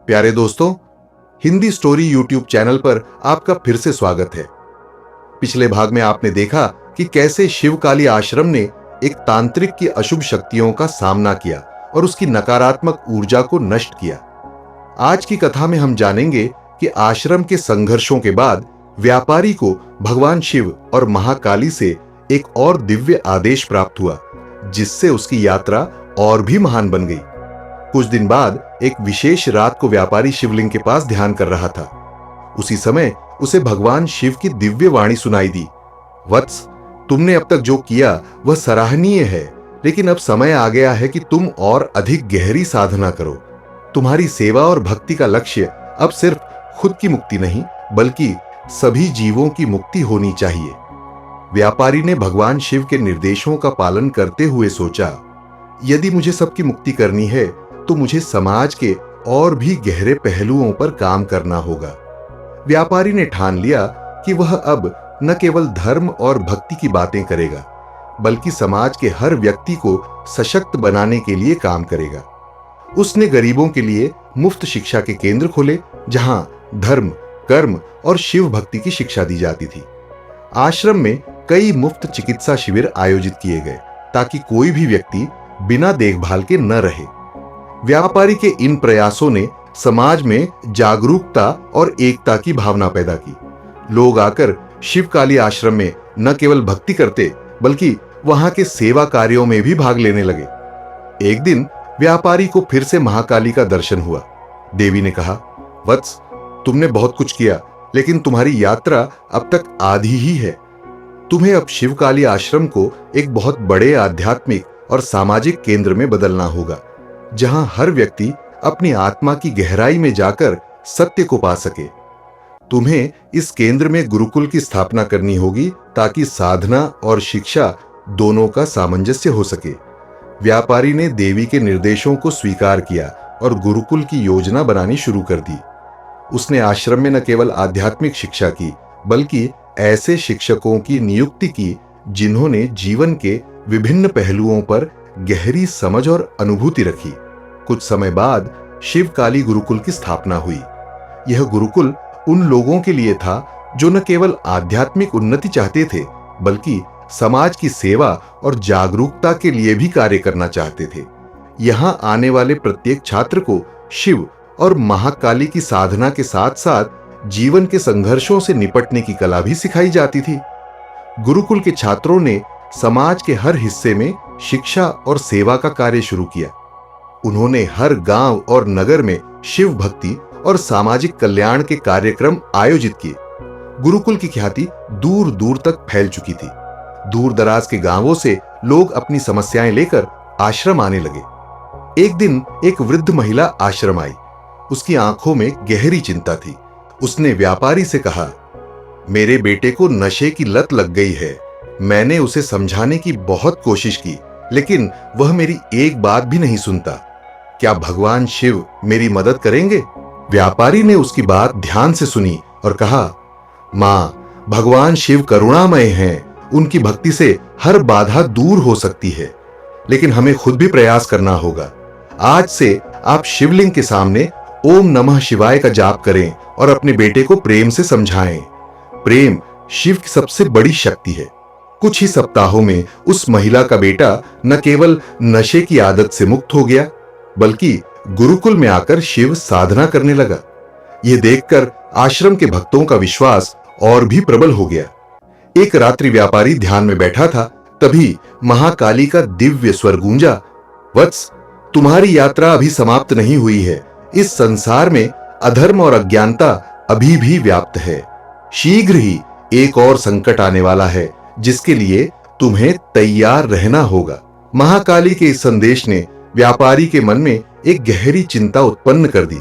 प्यारे दोस्तों, Hindi story YouTube channel पर आपका फिर से स्वागत है। पिछले भाग में आपने देखा कि कैसे शिवकाली आश्रम ने एक तांत्रिक की अशुभ शक्तियों का सामना किया और उसकी नकारात्मक ऊर्जा को नष्ट किया। आज की कथा में हम जानेंगे कि आश्रम के संघर्षों के बाद व्यापारी को भगवान शिव और महाकाली से एक और दिव्य आदेश प्राप्त हुआ, जिससे उसकी यात्रा और भी महान बन गई। कुछ दिन बाद एक विशेष रात को व्यापारी शिवलिंग के पास ध्यान कर रहा था। उसी समय उसे भगवान शिव की दिव्य वाणी सुनाई दी। वत्स, तुमने अब तक जो किया वह सराहनीय है, लेकिन अब समय आ गया है कि तुम और अधिक गहरी साधना करो। तुम्हारी सेवा और भक्ति का लक्ष्य अब सिर्फ खुद की मुक्ति नहीं, बल्कि सभी जीवों की मुक्ति होनी चाहिए। व्यापारी ने भगवान शिव के निर्देशों का पालन करते हुए सोचा, यदि मुझे सबकी मुक्ति करनी है तो मुझे समाज के और भी गहरे पहलुओं पर काम करना होगा। व्यापारी ने ठान लिया कि वह अब न केवल धर्म और भक्ति की बातें करेगा, बल्कि समाज के हर व्यक्ति को सशक्त बनाने के लिए काम करेगा। उसने गरीबों के लिए मुफ्त शिक्षा के केंद्र खोले, जहां धर्म, कर्म और शिव भक्ति की शिक्षा दी जाती थी। आश्रम में कई मुफ्त चिकित्सा शिविर आयोजित किए गए, ताकि कोई भी व्यक्ति बिना देखभाल के न रहे। व्यापारी के इन प्रयासों ने समाज में जागरूकता और एकता की भावना पैदा की। लोग आकर शिवकाली आश्रम में न केवल भक्ति करते, बल्कि वहां के सेवा कार्यों में भी भाग लेने लगे। एक दिन व्यापारी को फिर से महाकाली का दर्शन हुआ। देवी ने कहा, वत्स, तुमने बहुत कुछ किया, लेकिन तुम्हारी यात्रा अब तक आधी ही है। तुम्हें अब शिवकाली आश्रम को एक बहुत बड़े आध्यात्मिक और सामाजिक केंद्र में बदलना होगा, जहां हर व्यक्ति अपनी आत्मा की गहराई में जाकर सत्य को पा सके। तुम्हें इस केंद्र में गुरुकुल की स्थापना करनी होगी, ताकि साधना और शिक्षा दोनों का सामंजस्य हो सके। व्यापारी ने देवी के निर्देशों को स्वीकार किया और गुरुकुल की योजना बनानी शुरू कर दी। उसने आश्रम में न केवल आध्यात्मिक शिक्षा की, बल्कि ऐसे शिक्षकों की नियुक्ति की जिन्होंने जीवन के विभिन्न पहलुओं पर गहरी समझ और अनुभूति रखी। कुछ समय बाद शिवकाली गुरुकुल की स्थापना हुई। यह गुरुकुल उन लोगों के लिए था जो न केवल आध्यात्मिक उन्नति चाहते थे, बल्कि समाज की सेवा और जागरूकता के लिए भी कार्य करना चाहते थे। यहां आने वाले प्रत्येक छात्र को शिव और महाकाली की साधना के साथ साथ जीवन के संघर्षों से निपटने की कला भी सिखाई जाती थी। गुरुकुल के छात्रों ने समाज के हर हिस्से में शिक्षा और सेवा का कार्य शुरू किया। उन्होंने हर गांव और नगर में शिव भक्ति और सामाजिक कल्याण के कार्यक्रम आयोजित किए। गुरुकुल की ख्याति दूर दूर तक फैल चुकी थी। दूर दराज के गांवों से लोग अपनी समस्याएं लेकर आश्रम आने लगे। एक दिन एक वृद्ध महिला आश्रम आई। उसकी आंखों में गहरी चिंता थी। उसने व्यापारी से कहा, मेरे बेटे को नशे की लत लग गई है। मैंने उसे समझाने की बहुत कोशिश की, लेकिन वह मेरी एक बात भी नहीं सुनता। क्या भगवान शिव मेरी मदद करेंगे? व्यापारी ने उसकी बात ध्यान से सुनी और कहा, मां, भगवान शिव करुणामय हैं। उनकी भक्ति से हर बाधा दूर हो सकती है, लेकिन हमें खुद भी प्रयास करना होगा। आज से आप शिवलिंग के सामने ओम नमः शिवाय का जाप करें और अपने बेटे को प्रेम से समझाएं। प्रेम शिव की सबसे बड़ी शक्ति है। कुछ ही सप्ताहों में उस महिला का बेटा न केवल नशे की आदत से मुक्त हो गया, बल्कि गुरुकुल में आकर शिव साधना करने लगा। यह देखकर आश्रम के भक्तों का विश्वास और भी प्रबल हो गया। एक रात्रि व्यापारी ध्यान में बैठा था, तभी महाकाली का दिव्य स्वर गूंजा, वत्स, तुम्हारी यात्रा अभी समाप्त नहीं हुई है। इस संसार में अधर्म और अज्ञानता अभी भी व्याप्त है। शीघ्र ही एक और संकट आने वाला है, जिसके लिए तुम्हें तैयार रहना होगा। महाकाली के इस संदेश ने व्यापारी के मन में एक गहरी चिंता उत्पन्न कर दी।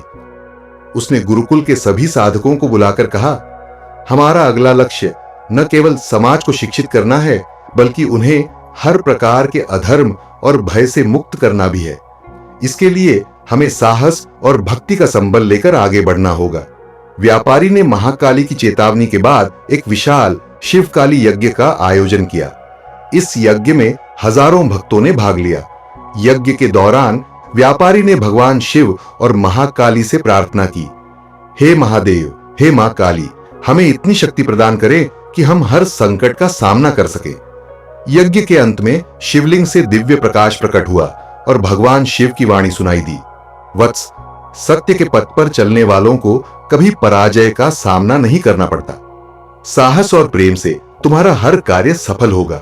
उसने गुरुकुल के सभी साधकों को बुलाकर कहा, हमारा अगला लक्ष्य न केवल समाज को शिक्षित करना है, बल्कि उन्हें हर प्रकार के अधर्म और भय से मुक्त करना भी है। इसके लिए हमें साहस और भक्ति का संबल लेकर आगे बढ़ना होगा। व्यापारी ने महाकाली की चेतावनी के बाद एक विशाल शिवकाली यज्ञ का आयोजन किया। इस यज्ञ में हजारों भक्तों ने भाग लिया। यज्ञ के दौरान व्यापारी ने भगवान शिव और महाकाली से प्रार्थना की, हे महादेव, हे मां काली, हमें इतनी शक्ति प्रदान करें कि हम हर संकट का सामना कर सकें। यज्ञ के अंत में शिवलिंग से दिव्य प्रकाश प्रकट हुआ और भगवान शिव की वाणी सुनाई दी, वत्स, सत्य के पथ पर चलने वालों को कभी पराजय का सामना नहीं करना पड़ता। साहस और प्रेम से तुम्हारा हर कार्य सफल होगा।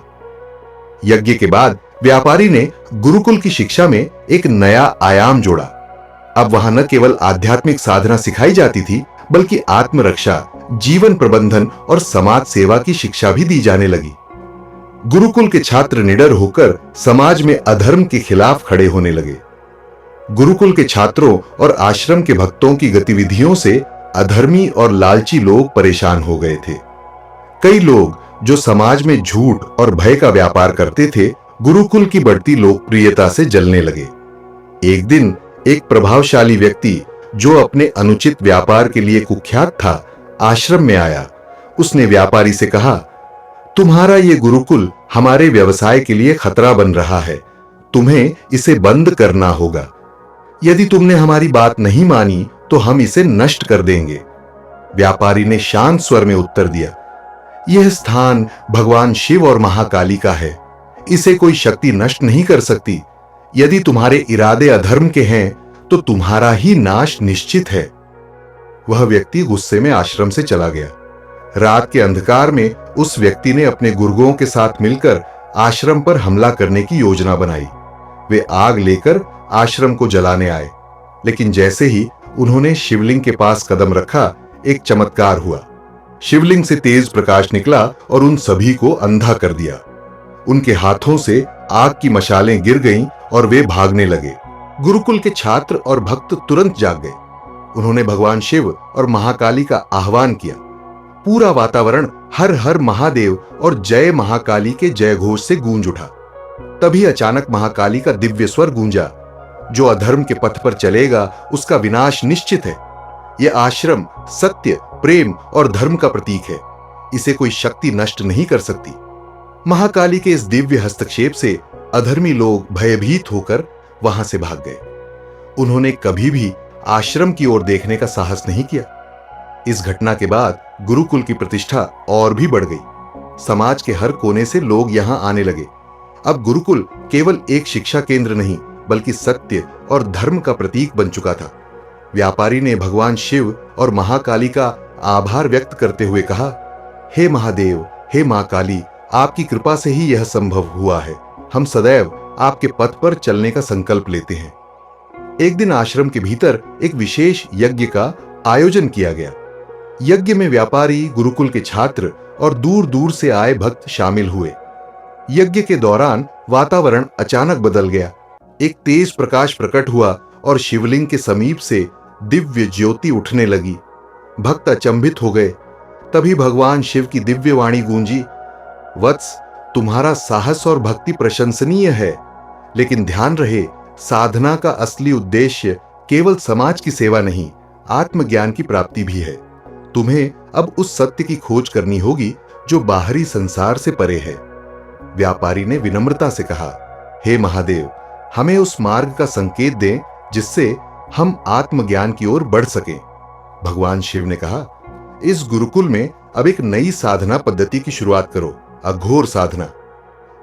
यज्ञ के बाद व्यापारी ने गुरुकुल की शिक्षा में एक नया आयाम जोड़ा। अब वहां न केवल आध्यात्मिक साधना सिखाई जाती थी, बल्कि आत्मरक्षा, जीवन प्रबंधन और समाज सेवा की शिक्षा भी दी जाने लगी। गुरुकुल के छात्र निडर होकर समाज में अधर्म के खिलाफ खड़े होने लगे। गुरुकुल के छात्रों और आश्रम के भक्तों की गतिविधियों से अधर्मी और लालची लोग परेशान हो गए थे। कई लोग जो समाज में झूठ और भय का व्यापार करते थे, गुरुकुल की बढ़ती लोकप्रियता से जलने लगे। एक दिन एक प्रभावशाली व्यक्ति जो अपने अनुचित व्यापार के लिए कुख्यात था, आश्रम में आया। उसने व्यापारी से कहा, तुम्हारा ये गुरुकुल हमारे व्यवसाय के लिए खतरा बन रहा है, तुम्हें इसे बंद करना होगा। यदि तुमने हमारी बात नहीं मानी तो हम इसे नष्ट कर देंगे। व्यापारी ने शांत स्वर में उत्तर दिया, यह स्थान भगवान शिव और महाकाली का है, इसे कोई शक्ति नष्ट नहीं कर सकती। यदि तुम्हारे इरादे अधर्म के हैं तो तुम्हारा ही नाश निश्चित है। वह व्यक्ति गुस्से में आश्रम से चला गया। रात के अंधकार में उस व्यक्ति ने अपने गुर्गों के साथ मिलकर आश्रम पर हमला करने की योजना बनाई। वे आग लेकर आश्रम को जलाने आए, लेकिन जैसे ही उन्होंने शिवलिंग के पास कदम रखा, एक चमत्कार हुआ। शिवलिंग से तेज प्रकाश निकला और उन सभी को अंधा कर दिया। उनके हाथों से आग की मशालें गिर गईं और वे भागने लगे। गुरुकुल के छात्र और भक्त तुरंत जाग गए। उन्होंने भगवान शिव और महाकाली का आह्वान किया। पूरा वातावरण हर हर महादेव और जय महाकाली के जय घोष से गूंज उठा। तभी अचानक महाकाली का दिव्य स्वर गूंजा, जो अधर्म के पथ पर चलेगा उसका विनाश निश्चित है। यह आश्रम सत्य, प्रेम और धर्म का प्रतीक है, इसे कोई शक्ति नष्ट नहीं कर सकती। महाकाली के इस दिव्य हस्तक्षेप से अधर्मी लोग भयभीत होकर वहां से भाग गए। उन्होंने कभी भी आश्रम की ओर देखने का साहस नहीं किया। इस घटना के बाद गुरुकुल की प्रतिष्ठा और भी बढ़ गई। समाज के हर कोने से लोग यहां आने लगे। अब गुरुकुल केवल एक शिक्षा केंद्र नहीं, बल्कि सत्य और धर्म का प्रतीक बन चुका था। व्यापारी ने भगवान शिव और महाकाली का आभार व्यक्त करते हुए कहा, हे महादेव, हे मां काली, आपकी कृपा से ही यह संभव हुआ है। हम सदैव आपके पथ पर चलने का संकल्प लेते हैं। एक दिन आश्रम के भीतर एक विशेष यज्ञ का आयोजन किया गया। यज्ञ में व्यापारी, गुरुकुल के छात्र और दूर दूर से आए भक्त शामिल हुए। यज्ञ के दौरान वातावरण अचानक बदल गया। एक तेज प्रकाश प्रकट हुआ और शिवलिंग के समीप से दिव्य ज्योति उठने लगी। भक्त अचंभित हो गए। तभी भगवान शिव की दिव्य वाणी गूंजी, वत्स, तुम्हारा साहस और भक्ति प्रशंसनीय है, लेकिन ध्यान रहे, साधना का असली उद्देश्य केवल समाज की सेवा नहीं, आत्मज्ञान की प्राप्ति भी है। तुम्हें अब उस सत्य की खोज करनी होगी जो बाहरी संसार से परे है। व्यापारी ने विनम्रता से कहा, हे महादेव, हमें उस मार्ग का संकेत दें जिससे हम आत्मज्ञान की ओर बढ़ सकें। भगवान शिव ने कहा, इस गुरुकुल में अब एक नई साधना पद्धति की शुरुआत करो, अघोर साधना।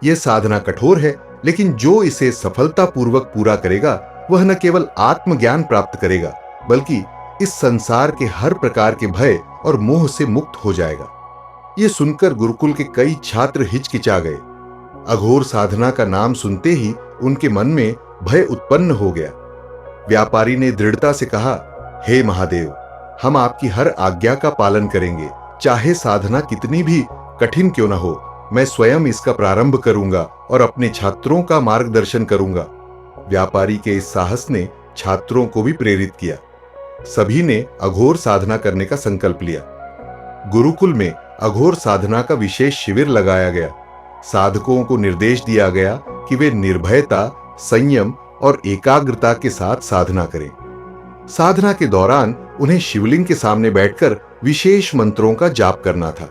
यह साधना कठोर है, लेकिन जो इसे सफलतापूर्वक पूरा करेगा वह न केवल आत्मज्ञान प्राप्त करेगा, बल्कि इस संसार के हर प्रकार के भय और मोह से मुक्त हो जाएगा। यह सुनकर गुरुकुल के कई छात्र हिचकिचा गए। अघोर साधना का नाम सुनते ही उनके मन में भय उत्पन्न हो गया। व्यापारी ने दृढ़ता से कहा, हे महादेव, हम आपकी हर आज्ञा का पालन करेंगे, चाहे साधना कितनी भी कठिन क्यों न हो। मैं स्वयं इसका प्रारंभ करूंगा और अपने छात्रों का मार्गदर्शन करूंगा। व्यापारी के इस साहस ने छात्रों को भी प्रेरित किया। सभी ने अघोर साधना करने का संकल्प लिया। गुरुकुल में अघोर साधना का विशेष शिविर लगाया गया। साधकों को निर्देश दिया गया कि वे निर्भयता, संयम और एकाग्रता के साथ साधना करें। साधना के दौरान उन्हें शिवलिंग के सामने बैठकर विशेष मंत्रों का जाप करना था।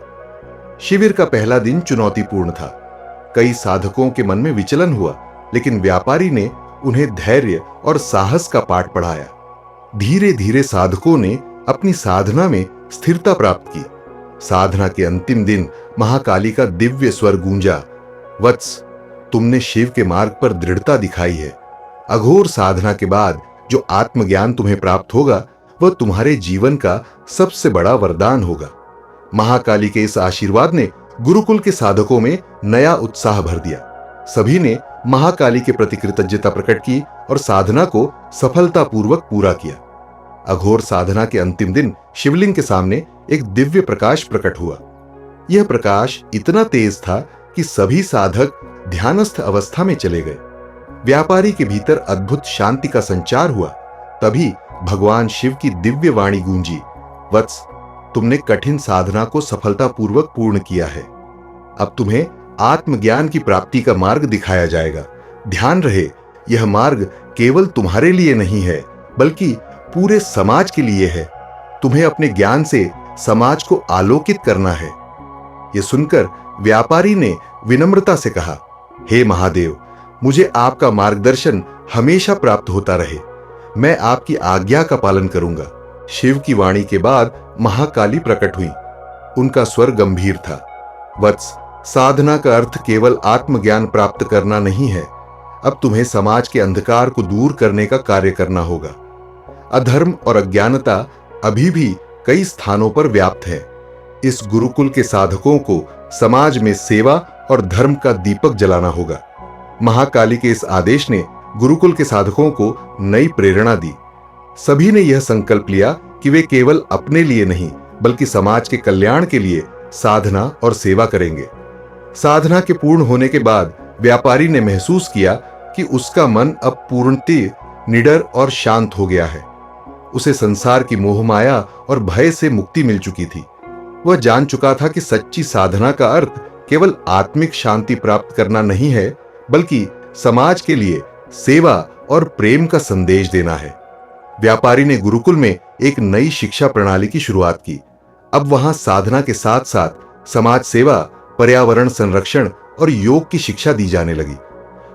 शिविर का पहला दिन चुनौतीपूर्ण था। कई साधकों के मन में विचलन हुआ, लेकिन व्यापारी ने उन्हें धैर्य और साहस का पाठ पढ़ाया। धीरे धीरे साधकों ने अपनी साधना में स्थिरता प्राप्त की। साधना के अंतिम दिन महाकाली का दिव्य स्वर गूंजा, वत्स, तुमने शिव के मार्ग पर दृढ़ता दिखाई है। अघोर साधना के बाद जो आत्मज्ञान तुम्हें प्राप्त होगा वह तुम्हारे जीवन का सबसे बड़ा वरदान होगा। महाकाली के इस आशीर्वाद ने गुरुकुल के साधकों में नया उत्साह भर दिया। सभी ने महाकाली के प्रति कृतज्ञता प्रकट की और साधना को सफलतापूर्वक पूरा किया। अघोर साधना के अंतिम दिन शिवलिंग के सामने एक दिव्य प्रकाश प्रकट हुआ। यह प्रकाश इतना तेज था कि सभी साधक ध्यानस्थ अवस्था में चले गए। व्यापारी के भीतर अद्भुत शांति का संचार हुआ। तभी भगवान शिव की दिव्य वाणी गूंजी, वत्स, तुमने कठिन साधना को सफलतापूर्वक पूर्ण किया है। अब तुम्हें आत्मज्ञान की प्राप्ति का मार्ग दिखाया जाएगा। ध्यान रहे, यह मार्ग केवल तुम्हारे लिए नहीं है बल्कि पूरे समाज के लिए है। तुम्हें अपने ज्ञान से समाज को आलोकित करना है। यह सुनकर व्यापारी ने विनम्रता से कहा, हे महादेव, मुझे आपका मार्गदर्शन हमेशा प्राप्त होता रहे। मैं आपकी आज्ञा का पालन करूंगा। शिव की वाणी के बाद महाकाली प्रकट हुई। उनका स्वर गंभीर था, वत्स, साधना का अर्थ केवल आत्मज्ञान प्राप्त करना नहीं है। अब तुम्हें समाज के अंधकार को दूर करने का कार्य करना होगा। अधर्म और अज्ञानता अभी भी कई स्थानों पर व्याप्त है। इस गुरुकुल के साधकों को समाज में सेवा और धर्म का दीपक जलाना होगा। महाकाली के इस आदेश ने गुरुकुल के साधकों को नई प्रेरणा दी। सभी ने यह संकल्प लिया कि वे केवल अपने लिए नहीं बल्कि समाज के कल्याण के लिए साधना और सेवा करेंगे। साधना के पूर्ण होने के बाद व्यापारी ने महसूस किया कि उसका मन अब पूर्णतः निडर और शांत हो गया है। उसे संसार की मोहमाया और भय से मुक्ति मिल चुकी थी। वह जान चुका था कि सच्ची साधना का अर्थ केवल आत्मिक शांति प्राप्त करना नहीं है बल्कि समाज के लिए सेवा और प्रेम का संदेश देना है। व्यापारी ने गुरुकुल में एक नई शिक्षा प्रणाली की शुरुआत की। अब वहां साधना के साथ साथ समाज सेवा, पर्यावरण संरक्षण और योग की शिक्षा दी जाने लगी।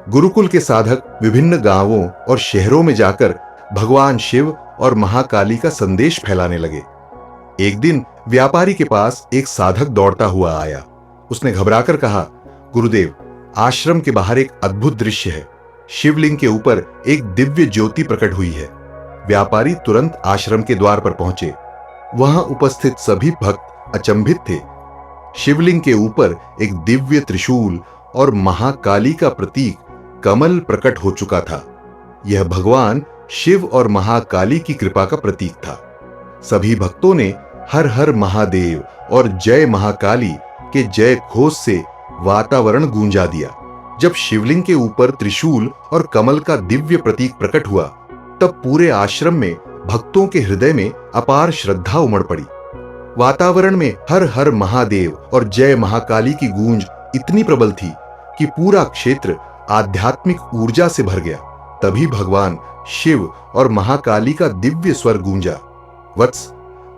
गुरुकुल के साधक विभिन्न गांवों और शहरों में जाकर भगवान शिव और महाकाली का संदेश फैलाने लगे। एक दिन व्यापारी के पास एक साधक दौड़ता हुआ आया। उसने घबराकर कहा, गुरुदेव, आश्रम के बाहर एक अद्भुत दृश्य है। शिवलिंग के ऊपर एक दिव्य ज्योति प्रकट हुई है। व्यापारी तुरंत आश्रम के द्वार पर पहुंचे। वहां उपस्थित सभी भक्त अचंभित थे। शिवलिंग के ऊपर एक दिव्य त्रिशूल और महाकाली का प्रतीक कमल प्रकट हो चुका था। यह भगवान शिव और महाकाली की कृपा का प्रतीक था। सभी भक्तों ने हर हर महादेव और जय महाकाली के जय घोष से वातावरण गूंजा दिया। जब शिवलिंग के ऊपर त्रिशूल और कमल का दिव्य प्रतीक प्रकट हुआ तब पूरे आश्रम में भक्तों के हृदय में अपार श्रद्धा उमड़ पड़ी। वातावरण में हर हर महादेव और जय महाकाली की गूंज इतनी प्रबल थी कि पूरा क्षेत्र आध्यात्मिक ऊर्जा से भर गया। तभी भगवान शिव और महाकाली का दिव्य स्वर गूंजा, वत्स,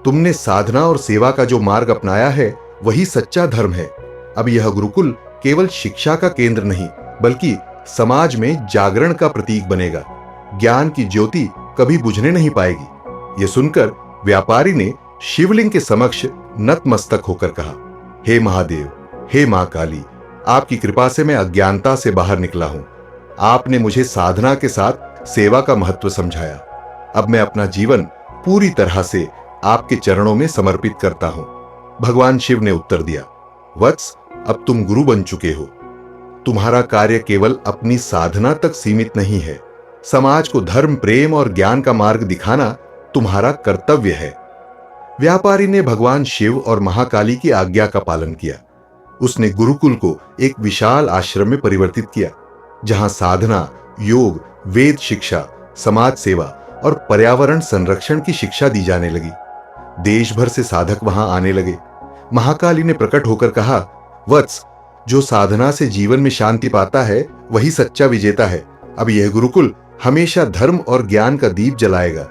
तुमने साधना और सेवा का जो मार्ग अपनाया है वही सच्चा धर्म है। अब यह गुरुकुल केवल शिक्षा का केंद्र नहीं बल्कि समाज में जागरण का प्रतीक बनेगा। ज्ञान की ज्योति कभी बुझने नहीं पाएगी। यह सुनकर व्यापारी ने शिवलिंग के समक्ष नतमस्तक होकर कहा, हे महादेव, हे मां काली, आपकी कृपा से मैं अज्ञानता से बाहर निकला हूं। आपने मुझे साधना के साथ सेवा का महत्व समझाया। अब मैं अपना जीवन पूरी तरह से आपके चरणों में समर्पित करता हूं। भगवान शिव ने उत्तर दिया, वत्स, अब तुम गुरु बन चुके हो। तुम्हारा कार्य केवल अपनी साधना तक सीमित नहीं है। समाज को धर्म, प्रेम और ज्ञान का मार्ग दिखाना तुम्हारा कर्तव्य है। व्यापारी ने भगवान शिव और महाकाली की आज्ञा का पालन किया। उसने गुरुकुल को एक विशाल आश्रम में परिवर्तित किया, जहां साधना, योग, वेद शिक्षा, समाज सेवा और पर्यावरण संरक्षण की शिक्षा दी जाने लगी। देश भर से साधक वहां आने लगे। महाकाली ने प्रकट होकर कहा, वत्स, जो साधना से जीवन में शांति पाता है वही सच्चा विजेता है। अब यह गुरुकुल हमेशा धर्म और ज्ञान का दीप जलाएगा।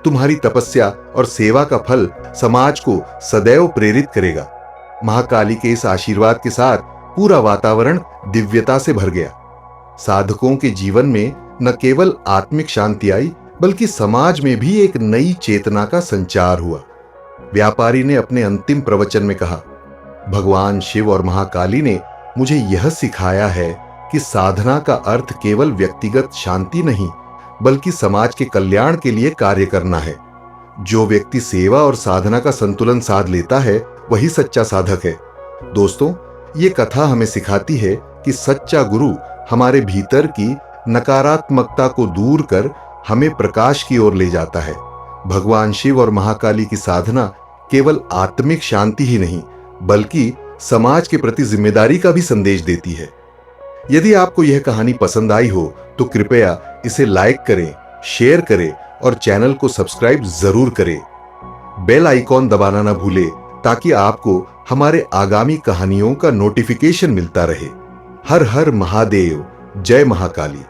तुम्हारी तपस्या और सेवा का फल समाज को सदैव प्रेरित करेगा। महाकाली के इस आशीर्वाद के साथ पूरा वातावरण दिव्यता से भर गया। साधकों के जीवन में न केवल आत्मिक शांति आई, बल्कि समाज में भी एक नई चेतना का संचार हुआ। व्यापारी ने अपने अंतिम प्रवचन में कहा, भगवान शिव और महाकाली ने मुझे यह सिखाया है कि साधना का अर्थ केवल व्यक्तिगत शांति नहीं, बल्कि समाज के कल्याण के लिए कार्य करना है। जो व्यक्ति सेवा और साधना का संतुलन साध लेता है, वही सच्चा साधक है। दोस्तों, ये कथा हमें सिखाती है कि सच्चा गुरु हमारे भीतर की नकारात्मकता को दूर कर हमें प्रकाश की ओर ले जाता है। भगवान शिव और महाकाली की साधना केवल आत्मिक शांति ही नहीं, बल्कि समाज के प्रति जिम्मेदारी का भी संदेश देती है। यदि आपको यह कहानी पसंद आई हो तो कृपया इसे लाइक करें, शेयर करें और चैनल को सब्सक्राइब जरूर करें। बेल आइकॉन दबाना ना भूलें ताकि आपको हमारे आगामी कहानियों का नोटिफिकेशन मिलता रहे। हर हर महादेव, जय महाकाली।